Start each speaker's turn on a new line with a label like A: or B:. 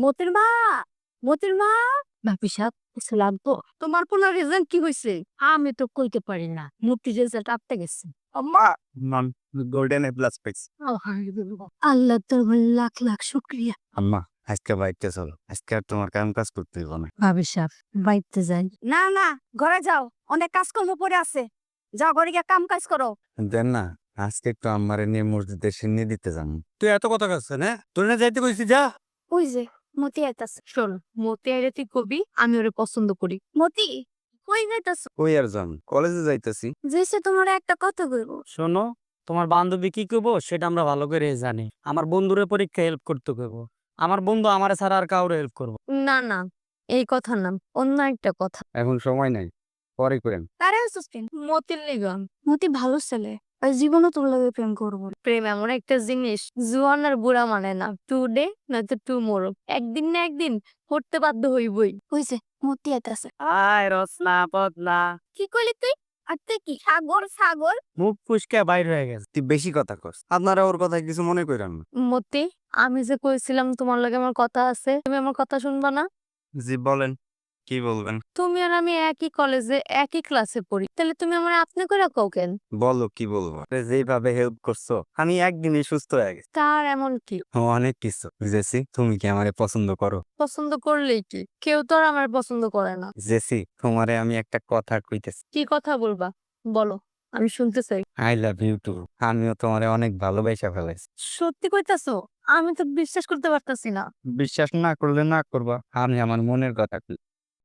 A: মতির মা, মতির মা। ভাবি সাহেব কিছু লাগবো? তোমার কোনো রেজাল্ট কি হয়েছে? আমি তো কইতে পারি না, মতির রেজাল্ট আটকে গেছে।
B: আম্মা নন গোল্ডেন এ প্লাস পেয়েছি।
A: আল্লাহ তোমার লাখ লাখ শুক্রিয়া।
B: আম্মা আজকে বাইকটা চলো, আজকে আর তোমার কাম কাজ করতে হইব না।
A: ভাবি সাহেব বাইতে যাই। না না, ঘরে যাও, অনেক কাজকর্ম পড়ে আছে। যাও ঘরে গিয়ে কাম কাজ করো।
B: দেন না, আজকে একটু আম্মারে নিয়ে মসজিদে সিন্নি দিতে যান। তুই এত কথা কাছে না, তোর না যাইতে কইছি যা।
A: ওই যে মতি আইতাছে। শোন, মতি আইলে তুই কবি আমি ওরে পছন্দ করি। মতি কই যাইতাছ?
B: কই আর যান, কলেজে যাইতেছি।
A: যেসে তোমার একটা কথা কইব।
C: শোনো, তোমার বান্ধবী কি করবো সেটা আমরা ভালো করে জানি। আমার বন্ধুরে পরীক্ষা হেল্প করতে করবো, আমার বন্ধু আমার ছাড়া আর কাউরে হেল্প করবো।
A: না না, এই কথা না, অন্য একটা কথা।
B: এখন সময় নাই, পরে করেন।
A: তারে সুস্পেন মতির লিগান। মতি ভালো ছেলে, আর জীবনও তোর লাগে প্রেম করবো। প্রেম এমন একটা জিনিস, জোয়ান আর বুড়া মানে না, টুডে নয়তো টুমোরো, একদিন না একদিন করতে বাধ্য হইবই। হইছে, মতি আইতাছে।
C: আয় রসনা বদনা,
A: কি কইলি তুই? আর তুই কি সাগর সাগর?
C: মুখ ফুসকে বাইর হয়ে গেছে।
B: তুই বেশি কথা কস, আপনারা ওর কথা কিছু মনে করেন না।
A: মতি, আমি যে কইছিলাম তোমার লগে আমার কথা আছে, তুমি আমার কথা শুনবা না?
B: জি বলেন, কি বলবেন?
A: তুমি আর আমি একই কলেজে একই ক্লাসে পড়ি, তাহলে তুমি আমার আপনি করে কও কেন?
B: বলো কি বলবো। যেভাবে হেল্প করছো আমি একদিনই সুস্থ হয়ে গেছি।
A: তার এমন কি?
B: অনেক কিছু জেসি, তুমি কি আমারে পছন্দ করো?
A: পছন্দ করলেই কি, কেউ তো আর আমার পছন্দ করে না।
B: জেসি, তোমারে আমি একটা কথা কইতেছি।
A: কি কথা বলবা, বলো, আমি শুনতে চাই।
B: I love you too. আমিও তোমারে অনেক ভালোবাসা ফেলাইছি।
A: সত্যি কইতাছো? আমি তো বিশ্বাস করতে পারতাছি না।
B: বিশ্বাস না করলে না করবা, আমি আমার মনের কথা কই।